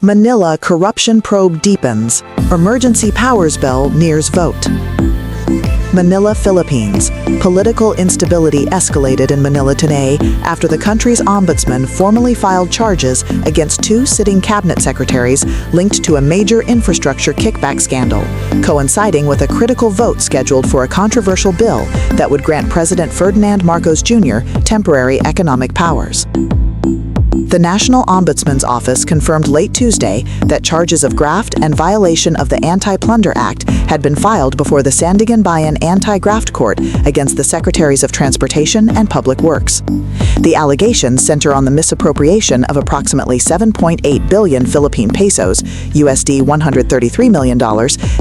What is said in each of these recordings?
Manila corruption probe deepens. Emergency powers bill nears vote. Manila, Philippines. Political instability escalated in Manila today after the country's ombudsman formally filed charges against two sitting cabinet secretaries linked to a major infrastructure kickback scandal, coinciding with a critical vote scheduled for a controversial bill that would grant President Ferdinand Marcos Jr. temporary economic powers. The National Ombudsman's office confirmed late Tuesday that charges of graft and violation of the Anti-Plunder Act had been filed before the Sandiganbayan anti-graft court against the Secretaries of Transportation and Public Works. The allegations center on the misappropriation of approximately 7.8 billion Philippine Pesos, USD $133 million,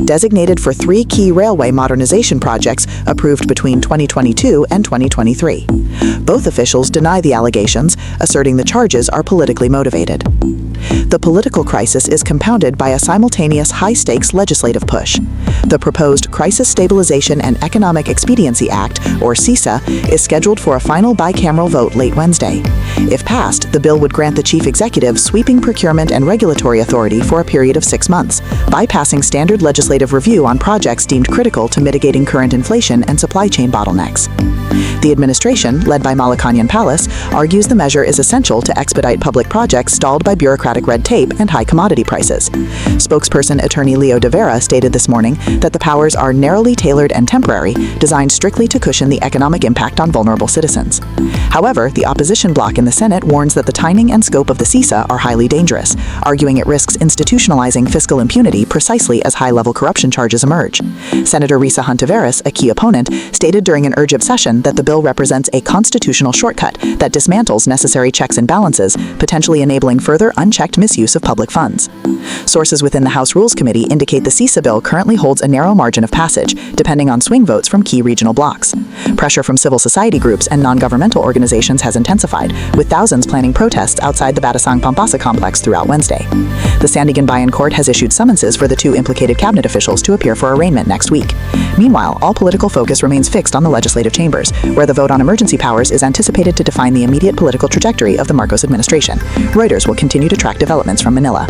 designated for three key railway modernization projects approved between 2022 and 2023. Both officials deny the allegations, asserting the charges are politically motivated. The political crisis is compounded by a simultaneous high-stakes legislative push. The proposed Crisis Stabilization and Economic Expediency Act, or CISA, is scheduled for a final bicameral vote late Wednesday. If passed, the bill would grant the chief executive sweeping procurement and regulatory authority for a period of 6 months, bypassing standard legislative review on projects deemed critical to mitigating current inflation and supply chain bottlenecks. The administration, led by Malacañang Palace, argues the measure is essential to expedite public projects stalled by bureaucratic red tape and high commodity prices. Spokesperson Attorney Leo de Vera stated this morning that the powers are narrowly tailored and temporary, designed strictly to cushion the economic impact on vulnerable citizens. However, the opposition bloc in the Senate warns that the timing and scope of the CISA are highly dangerous, arguing it risks institutionalizing fiscal impunity precisely as high-level corruption charges emerge. Senator Risa Hontiveros, a key opponent, stated during an urgent session that the bill represents a constitutional shortcut that dismantles necessary checks and balances, potentially enabling further unchecked misuse of public funds. Sources within the House Rules Committee indicate the CISA bill currently holds a narrow margin of passage, depending on swing votes from key regional blocs. Pressure from civil society groups and non-governmental organizations has intensified, with thousands planning protests outside the Batasang Pampasa complex throughout Wednesday. The Sandiganbayan court has issued summonses for the two implicated cabinet officials to appear for arraignment next week. Meanwhile, all political focus remains fixed on the legislative chambers, where the vote on emergency powers is anticipated to define the immediate political trajectory of the Marcos administration. Reuters will continue to track developments from Manila.